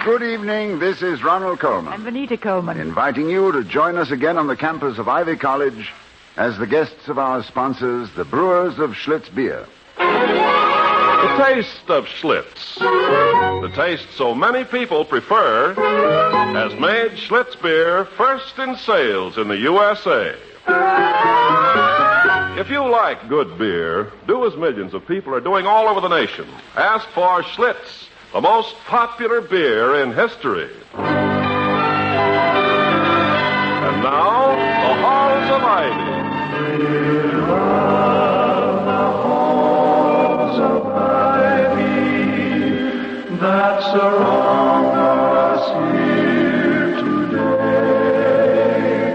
Good evening. This is Ronald Coleman. And Benita Coleman. Inviting you to join us again on the campus of Ivy College as the guests of our sponsors, the brewers of Schlitz Beer. The taste of Schlitz. The taste so many people prefer has made Schlitz Beer first in sales in the USA. If you like good beer, do as millions of people are doing all over the nation. Ask for Schlitz, the most popular beer in history. And now, the Halls of Ivy. That surround us here today,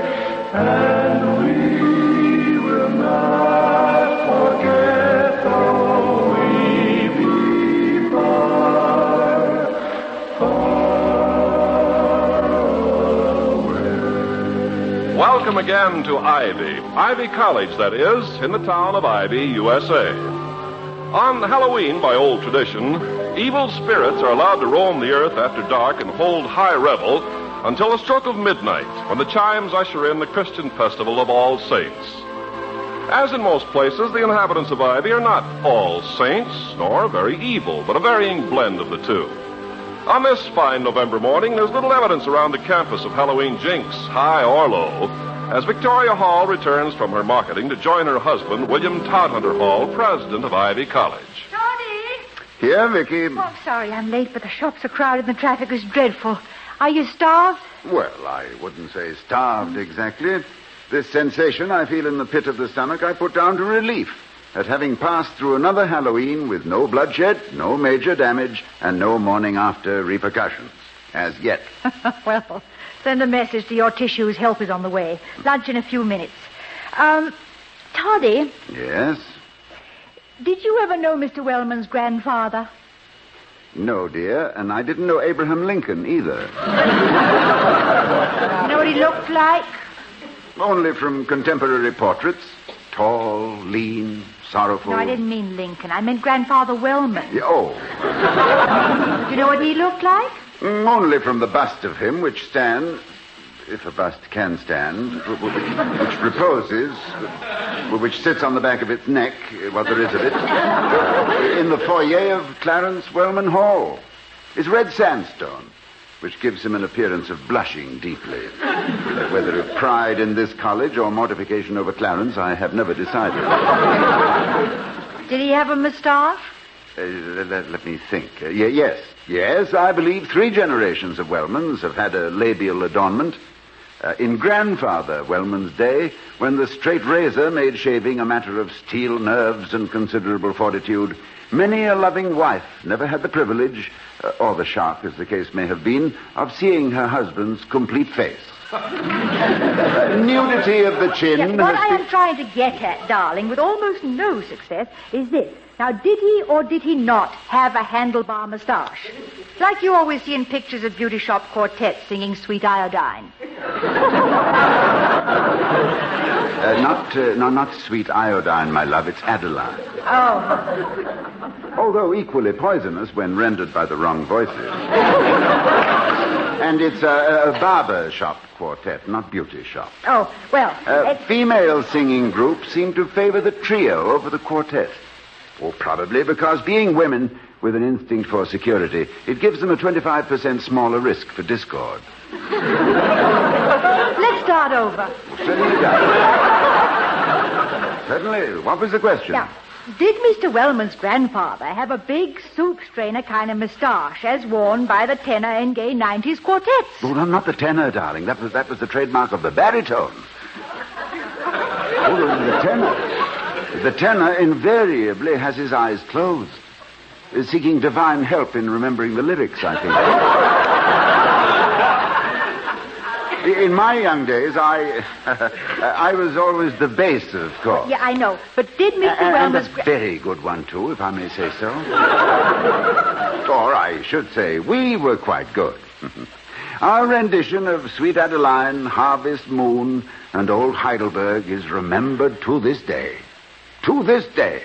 and we will not forget though we be far away. Welcome again to Ivy College, that is, in the town of Ivy, USA. On Halloween, by old tradition, evil spirits are allowed to roam the earth after dark and hold high revel until the stroke of midnight, when the chimes usher in the Christian festival of All Saints. As in most places, the inhabitants of Ivy are not all saints, nor very evil, but a varying blend of the two. On this fine November morning, there's little evidence around the campus of Halloween jinx, high or low, as Victoria Hall returns from her marketing to join her husband, William Todhunter Hall, president of Ivy College. Toddy! Here, Vicky. Oh, I'm sorry I'm late, but the shops are crowded and the traffic is dreadful. Are you starved? Well, I wouldn't say starved exactly. This sensation I feel in the pit of the stomach I put down to relief at having passed through another Halloween with no bloodshed, no major damage, and no morning after repercussions. As yet. Well, send a message to your tissues. Help is on the way. Lunch in a few minutes. Toddy, Yes? did you ever know Mr. Wellman's grandfather? No, dear, and I didn't know Abraham Lincoln either. You know what he looked like? Only from contemporary portraits. Tall, lean, sorrowful. No, I didn't mean Lincoln. I meant Grandfather Wellman. Yeah, oh. Do you know what he looked like? Only from the bust of him, which stands, if a bust can stand, which reposes, which sits on the back of its neck, what there is of it, in the foyer of Clarence Wellman Hall. It's red sandstone, which gives him an appearance of blushing deeply. Whether of pride in this college or mortification over Clarence, I have never decided. Did he have a moustache? Let me think. Yes, I believe 3 generations of Wellmans have had a labial adornment. In Grandfather Wellman's day, when the straight razor made shaving a matter of steel nerves and considerable fortitude, many a loving wife never had the privilege, or the shock, as the case may have been, of seeing her husband's complete face. Nudity of the chin. Yes, what I am trying to get at, darling, with almost no success, is this. Now, did he or did he not have a handlebar moustache? Like you always see in pictures of beauty shop quartets singing Sweet Iodine. Not Sweet Iodine, my love. It's Adeline. Oh. Although equally poisonous when rendered by the wrong voices. And it's a barber shop quartet, not beauty shop. Oh, well... female singing groups seem to favor the trio over the quartet. Or probably because being women with an instinct for security, it gives them a 25% smaller risk for discord. Let's start over. Certainly, darling. Certainly. What was the question? Now, did Mr. Wellman's grandfather have a big soup strainer kind of moustache as worn by the tenor in gay 90s quartets? Oh, no, not the tenor, darling. That was the trademark of the baritone. Oh, the tenor. The tenor invariably has his eyes closed, seeking divine help in remembering the lyrics, I think. In my young days, I was always the bass, of course. Yeah, I know. But did Mr. Wellman's... And a very good one, too, if I may say so. Or I should say, we were quite good. Our rendition of Sweet Adeline, Harvest Moon, and Old Heidelberg is remembered to this day. To this day.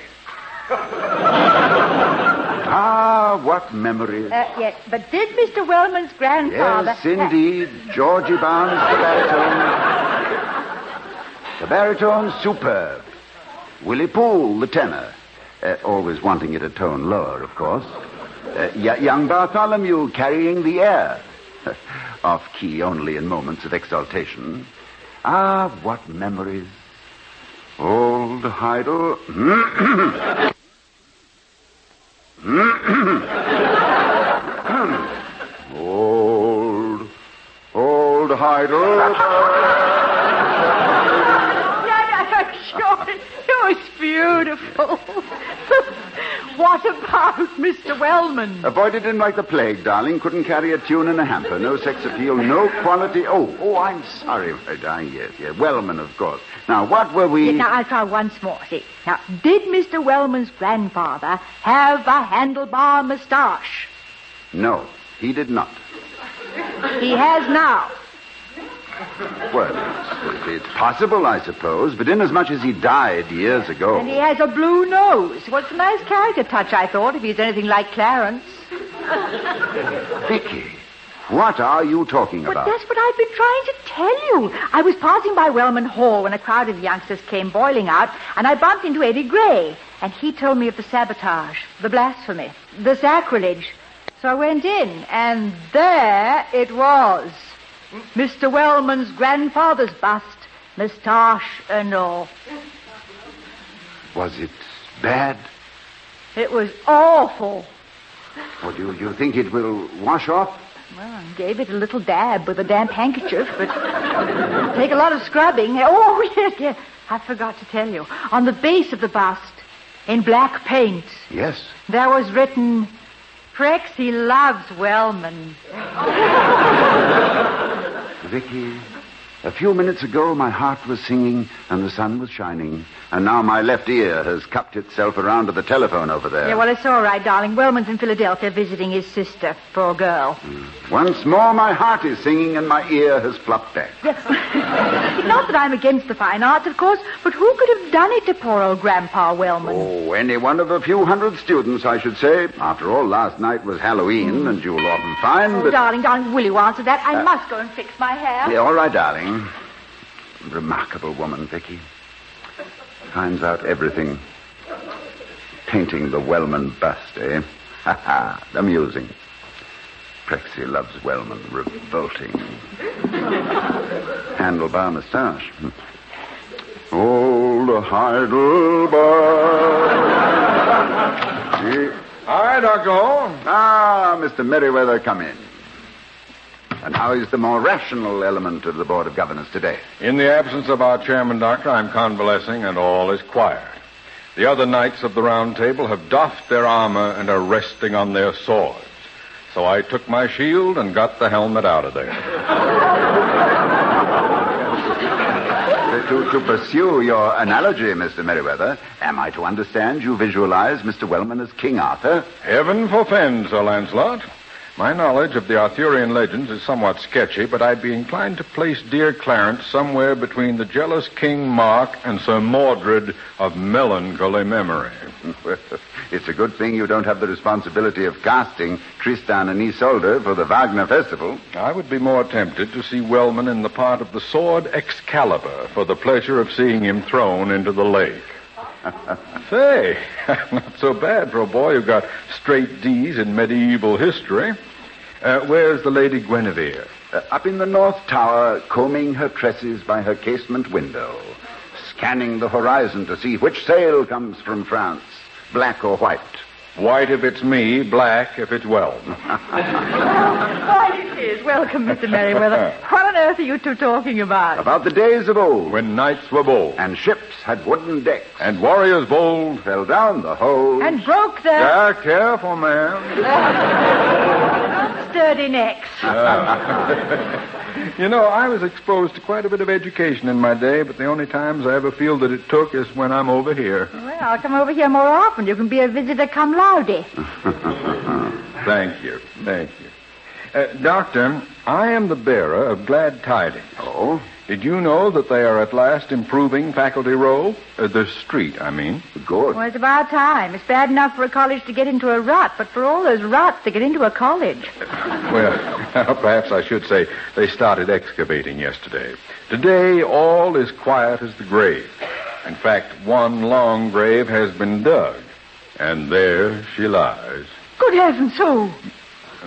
Ah, Ah, what memories. Yes, but did Mr. Wellman's grandfather... Yes, indeed. Georgie Barnes, the baritone. The baritone, superb. Willie Poole, the tenor. Always wanting it a tone lower, of course. Young Bartholomew carrying the air. Off key only in moments of exaltation. Ah, what memories. Old Heidel. Old Heidel. Sure, it was beautiful. What about Mr. Wellman? Avoided him like the plague, darling. Couldn't carry a tune in a hamper. No sex appeal, no quality. Oh, I'm sorry, my darling. Yes. Wellman, of course. Now, what were we... Now, I'll try once more. See, now, did Mr. Wellman's grandfather have a handlebar moustache? No, he did not. He has now. Well, it's possible, I suppose, but inasmuch as he died years ago... And he has a blue nose. Well, it's a nice character touch, I thought, if he's anything like Clarence. Vicky, what are you talking about? But that's what I've been trying to tell you. I was passing by Wellman Hall when a crowd of youngsters came boiling out, and I bumped into Eddie Gray, and he told me of the sabotage, the blasphemy, the sacrilege. So I went in, and there it was. Mr. Wellman's grandfather's bust, moustache and all. Was it bad? It was awful. Or do you think it will wash off? Well, I gave it a little dab with a damp handkerchief, but it'll take a lot of scrubbing. Oh, yes. I forgot to tell you. On the base of the bust, in black paint... Yes. There was written, Prexy loves Wellman. Vicky, a few minutes ago my heart was singing and the sun was shining, and now my left ear has cupped itself around to the telephone over there. Yeah, well, it's all right, darling. Wellman's in Philadelphia visiting his sister, poor girl. Once more my heart is singing and my ear has flopped back. Yes. Not that I'm against the fine arts, of course, but who could have done it to poor old Grandpa Wellman? Oh, any one of a few hundred students, I should say. After all, last night was Halloween, and you'll often find Oh, that... darling, will you answer that? I must go and fix my hair. Yeah, all right, darling. Remarkable woman, Vicky. Finds out everything. Painting the Wellman bust, eh? Ha ha, amusing. Prexy loves Wellman, revolting. Handlebar moustache. Old Heidelberg. Hi, Dr. Hall. Ah, Mr. Merriweather, come in. And how is the more rational element of the Board of Governors today? In the absence of our chairman, Doctor, I'm convalescing, and all is quiet. The other knights of the Round Table have doffed their armor and are resting on their swords. So I took my shield and got the helmet out of there. To pursue your analogy, Mr. Merriweather, am I to understand you visualize Mr. Wellman as King Arthur? Heaven forfend, Sir Lancelot. My knowledge of the Arthurian legends is somewhat sketchy, but I'd be inclined to place dear Clarence somewhere between the jealous King Mark and Sir Mordred of melancholy memory. It's a good thing you don't have the responsibility of casting Tristan and Isolde for the Wagner Festival. I would be more tempted to see Wellman in the part of the sword Excalibur for the pleasure of seeing him thrown into the lake. Say, not so bad for a boy who got straight D's in medieval history. Where's the Lady Guinevere? Up in the North Tower, combing her tresses by her casement window, scanning the horizon to see which sail comes from France, black or white. White if it's me, black if it's Wellman. Right it is. Welcome, Mr. Merriweather. What on earth are you two talking about? About the days of old. When knights were bold. And ships had wooden decks. And warriors bold. Fell down the hold. And broke their... Yeah, careful, man. Sturdy necks. You know, I was exposed to quite a bit of education in my day, but the only times I ever feel that it took is when I'm over here. Well, I'll come over here more often. You can be a visitor cum laude. Thank you. Thank you. Doctor, I am the bearer of glad tidings. Oh? Did you know that they are at last improving Faculty Row? The street, I mean. Good. Well, it's about time. It's bad enough for a college to get into a rut, but for all those ruts to get into a college. Well, perhaps I should say they started excavating yesterday. Today, all is quiet as the grave. In fact, one long grave has been dug, and there she lies. Good heavens, who?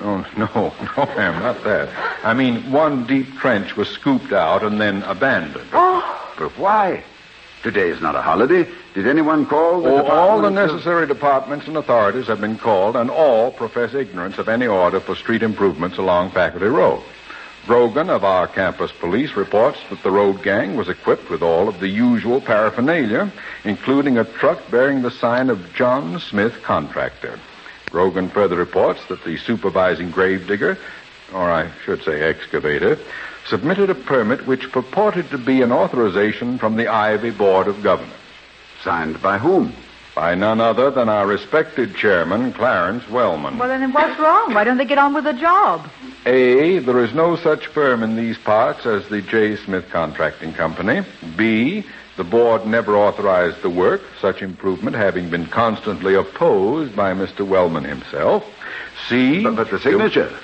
Oh, no, ma'am, not that. I mean, one deep trench was scooped out and then abandoned. Oh, But why? Today is not a holiday. Did anyone call the All the department of- necessary departments and authorities have been called, and all profess ignorance of any order for street improvements along Faculty Road. Brogan of our campus police reports that the road gang was equipped with all of the usual paraphernalia, including a truck bearing the sign of John Smith Contractor. Brogan further reports that the supervising gravedigger, or I should say excavator, submitted a permit which purported to be an authorization from the Ivy Board of Governors. Signed by whom? By none other than our respected chairman, Clarence Wellman. well, then what's wrong? Why don't they get on with the job? A, there is no such firm in these parts as the J. Smith Contracting Company. B, the board never authorized the work, such improvement having been constantly opposed by Mr. Wellman himself. C... But the signature.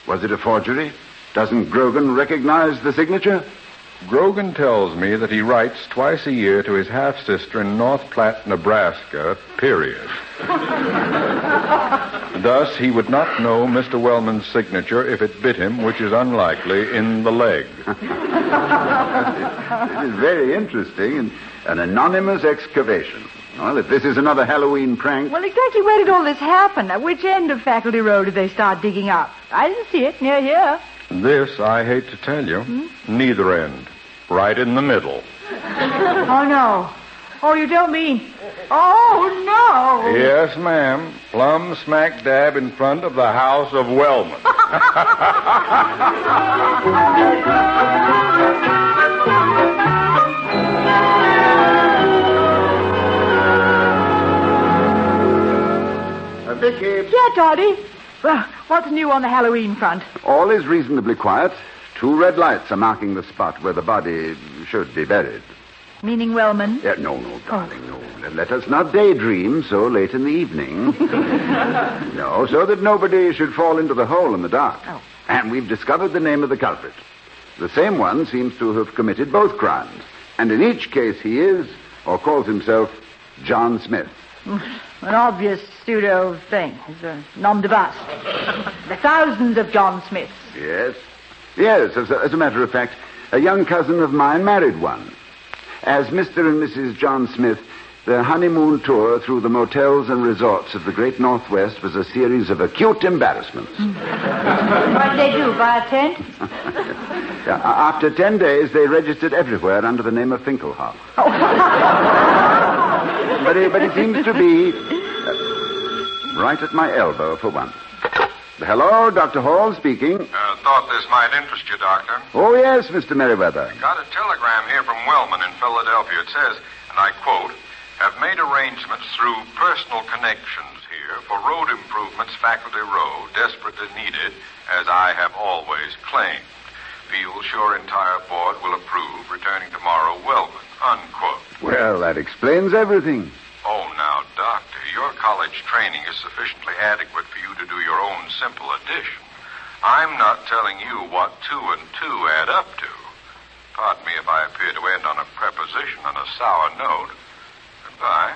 Was it a forgery? Doesn't Grogan recognize the signature? Grogan tells me that he writes twice a year to his half-sister in North Platte, Nebraska, period. Thus, he would not know Mr. Wellman's signature if it bit him, which is unlikely, in the leg. It is very interesting. An anonymous excavation. Well, if this is another Halloween prank... Well, exactly where did all this happen? At which end of Faculty Row did they start digging up? I didn't see it near here. This, I hate to tell you, neither end. Right in the middle. Oh, no. Oh, you don't mean... Oh, no. Yes, ma'am. Plumb smack dab in front of the house of Wellman. Vicky, Yeah, Toddy. Well, what's new on the Halloween front? all is reasonably quiet. 2 red lights are marking the spot where the body should be buried. Meaning Wellman? No, darling, no. Let us not daydream so late in the evening. No, so that nobody should fall into the hole in the dark. Oh. And we've discovered the name of the culprit. The same one seems to have committed both crimes. And in each case he is, or calls himself, John Smith. An obvious pseudo thing. It's a nom de bust. The thousands of John Smiths. Yes. Yes, as a matter of fact, a young cousin of mine married one. As Mr. and Mrs. John Smith, their honeymoon tour through the motels and resorts of the great Northwest was a series of acute embarrassments. What did they do, buy a tent? After 10 days, they registered everywhere under the name of Finkelhoff. But it seems to be right at my elbow for once. Hello, Dr. Hall speaking. Thought this might interest you, Doctor. Oh, yes, Mr. Merriweather. Got a telegram here from Wellman in Philadelphia. It says, and I quote, have made arrangements through personal connections here for road improvements Faculty Row, desperately needed, as I have always claimed. Feel sure entire board will approve, returning tomorrow, Wellman, unquote. Well, that explains everything. Oh, now, Doctor, your college training is sufficiently adequate for you to do your own simple addition. I'm not telling you what 2 and 2 add up to. Pardon me if I appear to end on a preposition on a sour note. Goodbye.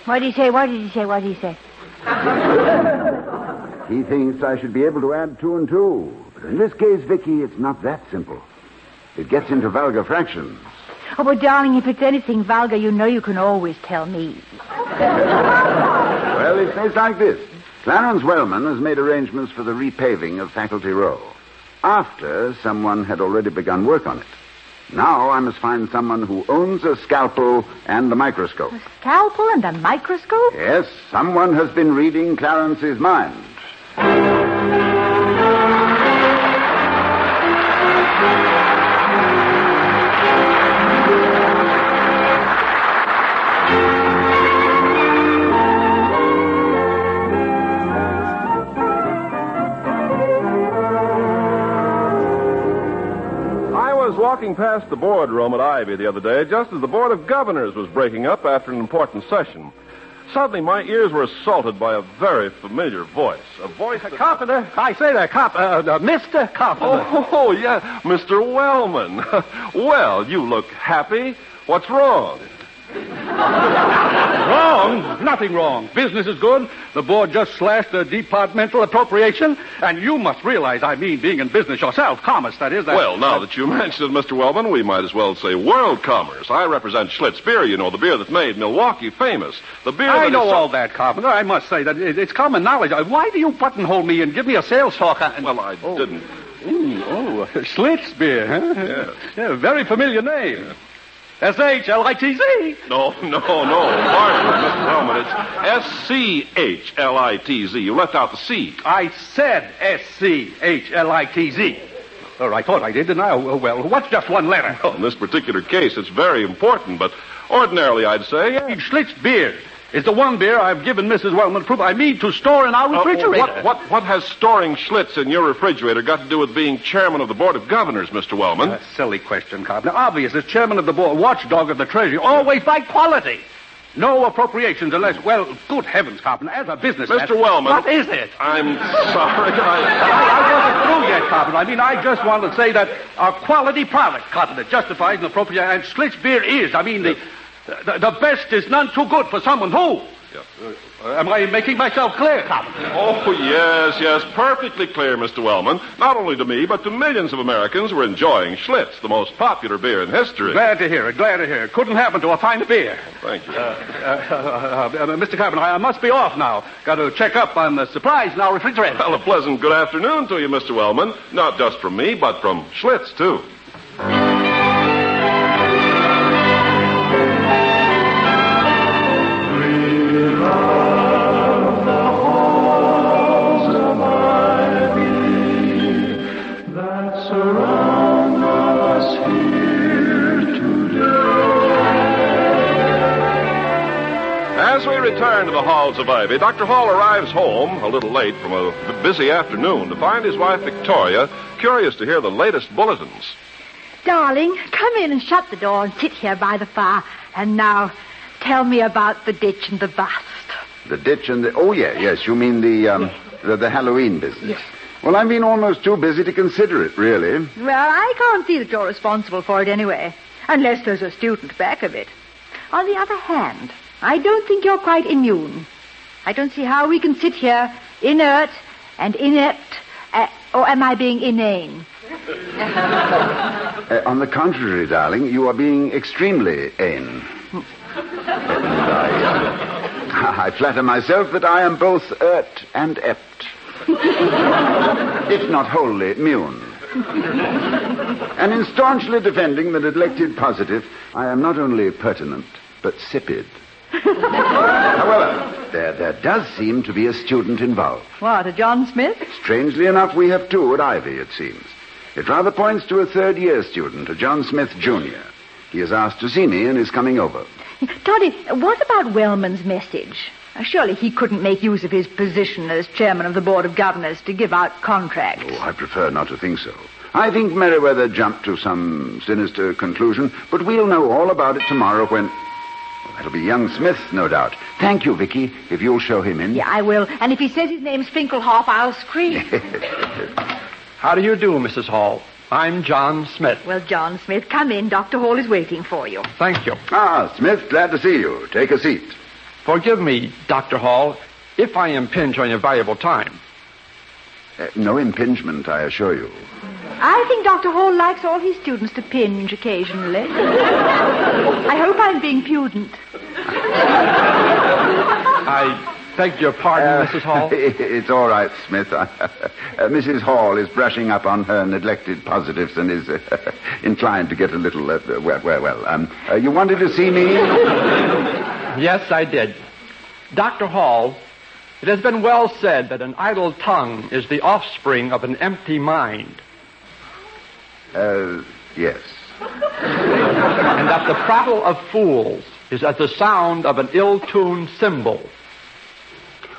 What did he say? What did he say? What did he say? He thinks I should be able to add 2 and 2. But in this case, Vicky, it's not that simple. It gets into vulgar fractions. Oh, but darling, if it's anything vulgar, you know you can always tell me. Well, it's like this. Clarence Wellman has made arrangements for the repaving of Faculty Row, after someone had already begun work on it. Now I must find someone who owns a scalpel and a microscope. A scalpel and a microscope? Yes, someone has been reading Clarence's mind. walking past the boardroom at Ivy the other day, just as the Board of Governors was breaking up after an important session. Suddenly, my ears were assaulted by a very familiar voice. A voice that... Carpenter, I say there, Mr. Carpenter. Oh, yeah, Mr. Wellman. Well, you look happy. What's wrong? Wrong? Nothing wrong. Business is good. The board just slashed the departmental appropriation, and you must realize, being in business yourself, commerce, that is. Well, now that you mention it, Mr. Wellman, we might as well say world commerce. I represent Schlitz beer, you know, the beer that made Milwaukee famous. The beer I that know is all that, Carpenter. I must say that it's common knowledge. Why do you buttonhole me and give me a sales talk? Well, I didn't. Schlitz beer, huh? Yes. Yeah, very familiar name. Yeah. S-H-L-I-T-Z. No. Pardon, Mr. Wellman. It's S-C-H-L-I-T-Z. You left out the C. I said S-C-H-L-I-T-Z. Or I thought I did, didn't I? Well, what's just one letter? Well, in this particular case, it's very important, but ordinarily I'd say... Schlitz beer is the one beer I've given Mrs. Wellman proof I need to store in our refrigerator. What has storing Schlitz in your refrigerator got to do with being chairman of the Board of Governors, Mr. Wellman? A silly question, Carpenter. Obvious, as chairman of the board, watchdog of the Treasury, always by quality. No appropriations unless, well, good heavens, Carpenter, as a businessman... Mr. Wellman... What is it? I'm sorry, I wasn't through yet, Carpenter. I just wanted to say that a quality product, Carpenter, justifies an appropriation, and Schlitz beer is. The best is none too good for someone who... Yes. Am I making myself clear, Carpenter? Oh, yes, perfectly clear, Mr. Wellman. Not only to me, but to millions of Americans who are enjoying Schlitz, the most popular beer in history. Glad to hear it. Couldn't happen to a finer beer. Thank you. Mr. Carpenter, I must be off now. Got to check up on the supplies in our refrigerator. Well, a pleasant good afternoon to you, Mr. Wellman. Not just from me, but from Schlitz, too. As we return to the halls of Ivy, Dr. Hall arrives home a little late from a busy afternoon to find his wife, Victoria, curious to hear the latest bulletins. Darling, come in and shut the door and sit here by the fire. And now, tell me about the ditch and the bust. The ditch and the... Oh, yes, you mean the Halloween business. Yes. Well, I've been almost too busy to consider it, really. Well, I can't see that you're responsible for it anyway, unless there's a student back of it. On the other hand, I don't think you're quite immune. I don't see how we can sit here inert and inept, or am I being inane? On the contrary, darling, you are being extremely ane. And I flatter myself that I am both ert and ept. If not wholly immune. And in staunchly defending the neglected positive, I am not only pertinent, but sipid. However, there does seem to be a student involved. What, a John Smith? Strangely enough, we have two at Ivy, it seems. It rather points to a third-year student, a John Smith Jr. He has asked to see me and is coming over. Toddy, what about Wellman's message? Surely he couldn't make use of his position as chairman of the Board of Governors to give out contracts. Oh, I prefer not to think so. I think Merriweather jumped to some sinister conclusion, but we'll know all about it tomorrow when... Well, that'll be young Smith, no doubt. Thank you, Vicky, if you'll show him in. Yeah, I will. And if he says his name's Finkelhoff, I'll scream. How do you do, Mrs. Hall? I'm John Smith. Well, John Smith, come in. Dr. Hall is waiting for you. Thank you. Ah, Smith, glad to see you. Take a seat. Forgive me, Dr. Hall, if I impinge on your valuable time. No impingement, I assure you. I think Dr. Hall likes all his students to pinge occasionally. I hope I'm being prudent. I beg your pardon, Mrs. Hall. It's all right, Smith. Mrs. Hall is brushing up on her neglected positives and is inclined to get a little, you wanted to see me? Yes, I did. Dr. Hall, it has been well said that an idle tongue is the offspring of an empty mind. Yes. And that the prattle of fools is as the sound of an ill-tuned cymbal.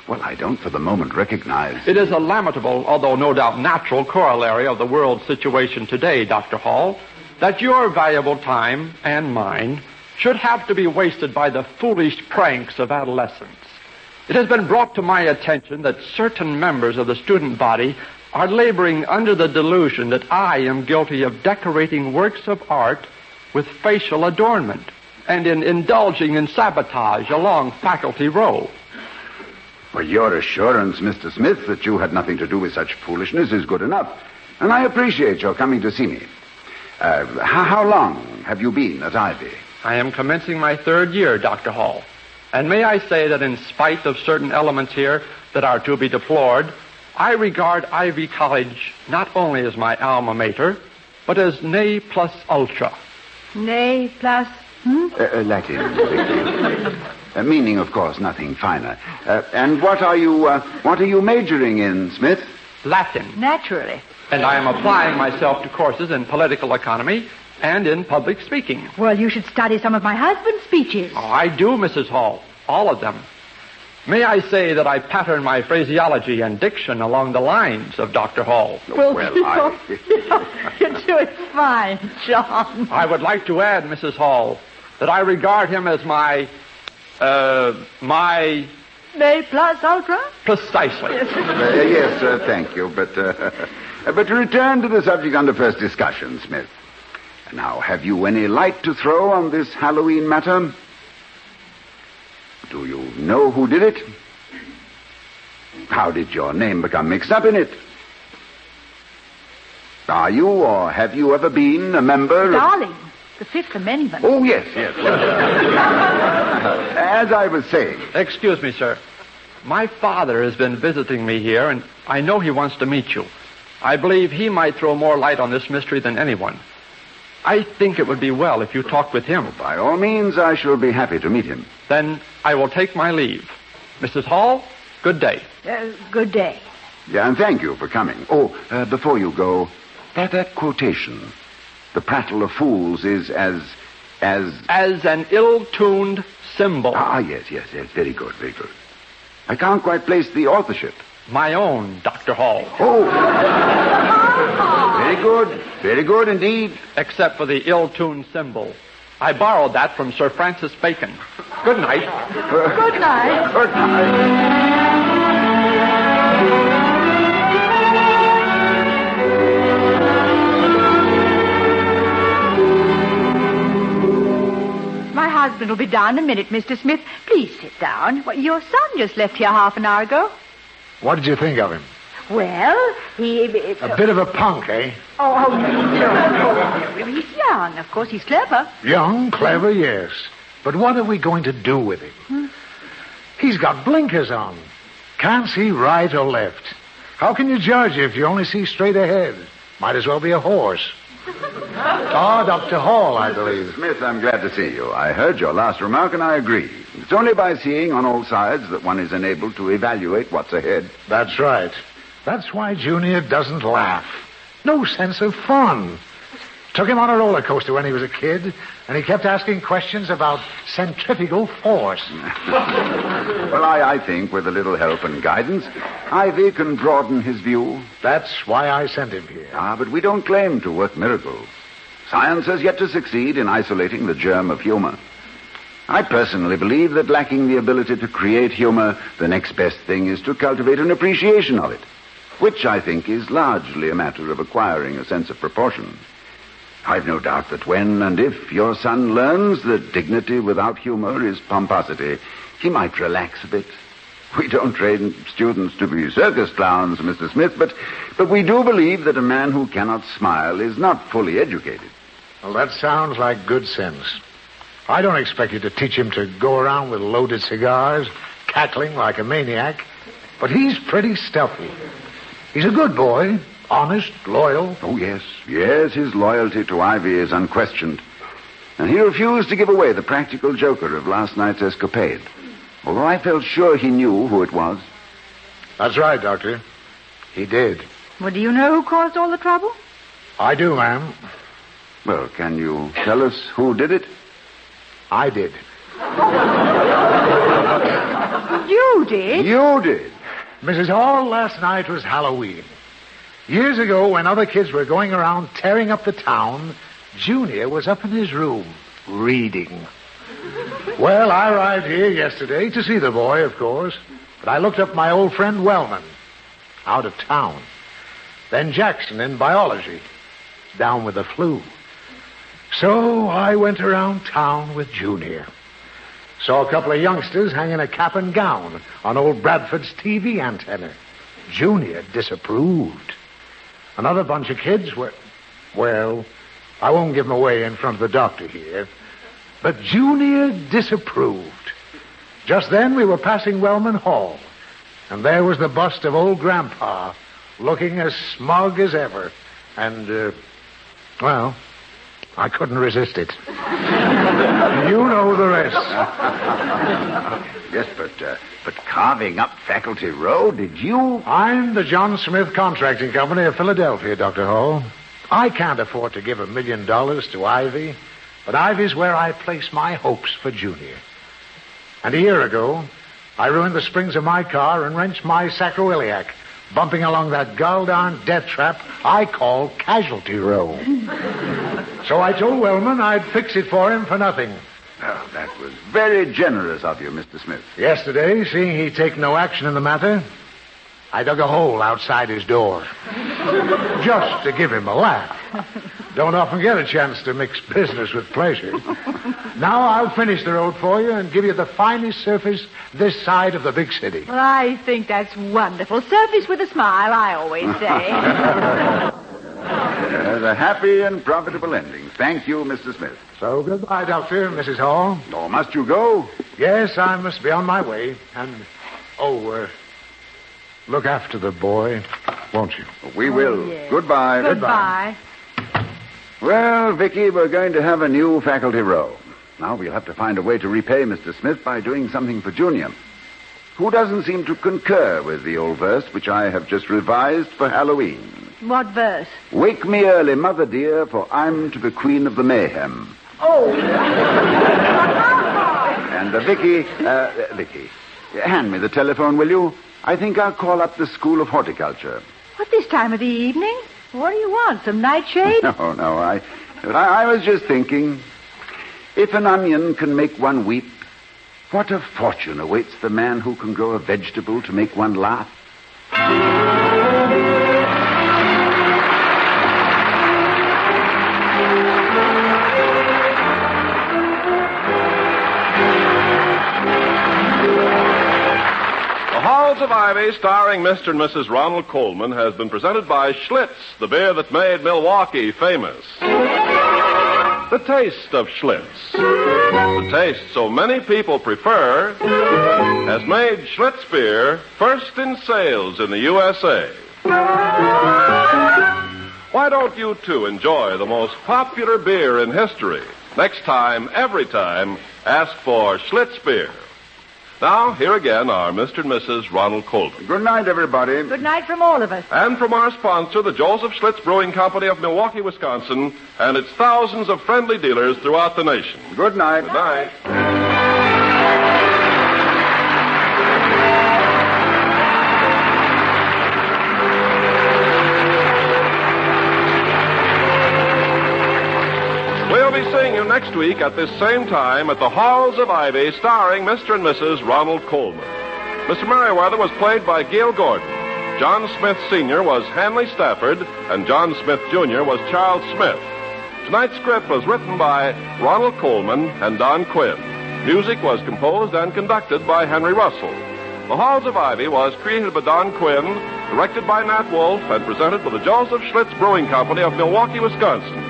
Well, I don't for the moment recognize... It is a lamentable, although no doubt natural, corollary of the world situation today, Dr. Hall, that your valuable time and mine should have to be wasted by the foolish pranks of adolescence. It has been brought to my attention that certain members of the student body are laboring under the delusion that I am guilty of decorating works of art with facial adornment and in indulging in sabotage along Faculty Row. Well, your assurance, Mr. Smith, that you had nothing to do with such foolishness is good enough. And I appreciate your coming to see me. How long have you been at Ivy? I am commencing my 3rd year, Dr. Hall. And may I say that in spite of certain elements here that are to be deplored, I regard Ivy College not only as my alma mater, but as ne plus ultra. Ne plus... Latin. Meaning, of course, nothing finer. And what are you majoring in, Smith? Latin. Naturally. And I am applying myself to courses in political economy and in public speaking. Well, you should study some of my husband's speeches. Oh, I do, Mrs. Hall. All of them. May I say that I pattern my phraseology and diction along the lines of Dr. Hall? Well, you're doing fine, John. I would like to add, Mrs. Hall, that I regard him as my... Ne plus ultra? Precisely. Yes, thank you, but to return to the subject under first discussion, Smith. Now, have you any light to throw on this Halloween matter? Do you know who did it? How did your name become mixed up in it? Are you or have you ever been a member Darling, the Fifth Amendment. Oh, yes. As I was saying. Excuse me, sir. My father has been visiting me here, and I know he wants to meet you. I believe he might throw more light on this mystery than anyone. I think it would be well if you talked with him. By all means, I shall be happy to meet him. Then I will take my leave. Mrs. Hall, good day. Good day. Yeah, and thank you for coming. Oh, before you go, that quotation, the prattle of fools is as an ill-tuned cymbal. Yes. Very good. I can't quite place the authorship. My own, Dr. Hall. Oh. Very good indeed. Except for the ill-tuned cymbal. I borrowed that from Sir Francis Bacon. Good night. Good night. Good night. My husband will be down in a minute, Mr. Smith. Please sit down. Well, your son just left here half an hour ago. What did you think of him? Well, he... A bit of a punk, eh? No. He's young. Of course, he's clever. Young, clever, yes. But what are we going to do with him? He's got blinkers on. Can't see right or left. How can you judge if you only see straight ahead? Might as well be a horse. Dr. Hall, I believe. Smith, I'm glad to see you. I heard your last remark, and I agree. It's only by seeing on all sides that one is enabled to evaluate what's ahead. That's right. That's why Junior doesn't laugh. No sense of fun. Took him on a roller coaster when he was a kid, and he kept asking questions about centrifugal force. Well, I think with a little help and guidance, Ivy can broaden his view. That's why I sent him here. But we don't claim to work miracles. Science has yet to succeed in isolating the germ of humor. I personally believe that lacking the ability to create humor, the next best thing is to cultivate an appreciation of it, which I think is largely a matter of acquiring a sense of proportion. I've no doubt that when and if your son learns that dignity without humor is pomposity, he might relax a bit. We don't train students to be circus clowns, Mr. Smith, but we do believe that a man who cannot smile is not fully educated. Well, that sounds like good sense. I don't expect you to teach him to go around with loaded cigars, cackling like a maniac, but he's pretty stuffy. He's a good boy. Honest, loyal. Oh, yes, his loyalty to Ivy is unquestioned. And he refused to give away the practical joker of last night's escapade, although I felt sure he knew who it was. That's right, Doctor. He did. Well, do you know who caused all the trouble? I do, ma'am. Well, can you tell us who did it? I did. You did? You did. Mrs. Hall, last night was Halloween. Years ago, when other kids were going around tearing up the town, Junior was up in his room, reading. Well, I arrived here yesterday to see the boy, of course, but I looked up my old friend Wellman, out of town. Then Jackson in biology, down with the flu. So I went around town with Junior. Saw a couple of youngsters hanging a cap and gown on old Bradford's TV antenna. Junior disapproved. Another bunch of kids were, well, I won't give them away in front of the doctor here, but Junior disapproved. Just then we were passing Wellman Hall, and there was the bust of old Grandpa, looking as smug as ever. And, well, I couldn't resist it. You know the rest. Yes, but carving up Faculty Row, did you? I'm the John Smith Contracting Company of Philadelphia, Dr. Hall. I can't afford to give $1 million to Ivy, but Ivy's where I place my hopes for Junior. And a year ago, I ruined the springs of my car and wrenched my sacroiliac, bumping along that gall-darn death trap I call Casualty Row. So I told Wellman I'd fix it for him for nothing. Oh, that was very generous of you, Mr. Smith. Yesterday, seeing he'd taken no action in the matter, I dug a hole outside his door. Just to give him a laugh. Don't often get a chance to mix business with pleasure. Now I'll finish the road for you and give you the finest surface this side of the big city. Well, I think that's wonderful. Surface with a smile, I always say. A happy and profitable ending. Thank you, Mr. Smith. So goodbye, Doctor, Mrs. Hall. Oh, must you go? Yes, I must be on my way. And, look after the boy, won't you? We will. Yes. Goodbye. Goodbye. Well, Vicky, we're going to have a new Faculty Row. Now we'll have to find a way to repay Mr. Smith by doing something for Junior. Who doesn't seem to concur with the old verse which I have just revised for Halloween? What verse? Wake me early, mother dear, for I'm to be queen of the mayhem. Oh. And Vicky, hand me the telephone, will you? I think I'll call up the School of Horticulture. What, this time of the evening? What do you want, some nightshade? No, I was just thinking, if an onion can make one weep, what a fortune awaits the man who can grow a vegetable to make one laugh. The Halls of Ivy, starring Mr. and Mrs. Ronald Coleman, has been presented by Schlitz, the beer that made Milwaukee famous. The taste of Schlitz, the taste so many people prefer, has made Schlitz beer first in sales in the USA. Why don't you, too, enjoy the most popular beer in history? Next time, every time, ask for Schlitz beer. Now, here again are Mr. and Mrs. Ronald Coleman. Good night, everybody. Good night from all of us. And from our sponsor, the Joseph Schlitz Brewing Company of Milwaukee, Wisconsin, and its thousands of friendly dealers throughout the nation. Good night. Good night. We'll be seeing you next week at this same time at the Halls of Ivy, starring Mr. and Mrs. Ronald Coleman. Mr. Merriweather was played by Gale Gordon. John Smith Sr. was Hanley Stafford, and John Smith Jr. was Charles Smith. Tonight's script was written by Ronald Coleman and Don Quinn. Music was composed and conducted by Henry Russell. The Halls of Ivy was created by Don Quinn, directed by Nat Wolf, and presented by the Joseph Schlitz Brewing Company of Milwaukee, Wisconsin.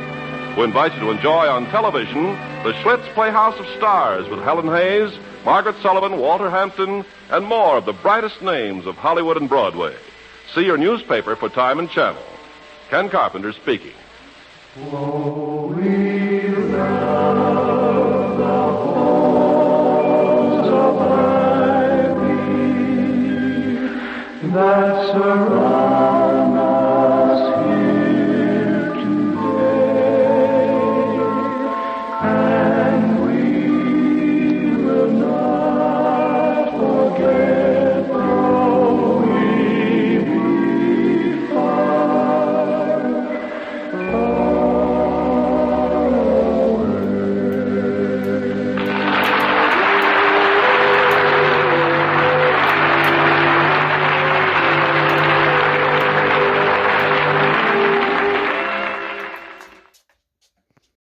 We invite you to enjoy on television the Schlitz Playhouse of Stars with Helen Hayes, Margaret Sullivan, Walter Hampton, and more of the brightest names of Hollywood and Broadway. See your newspaper for time and channel. Ken Carpenter speaking. Oh, we love the halls of ivy that surround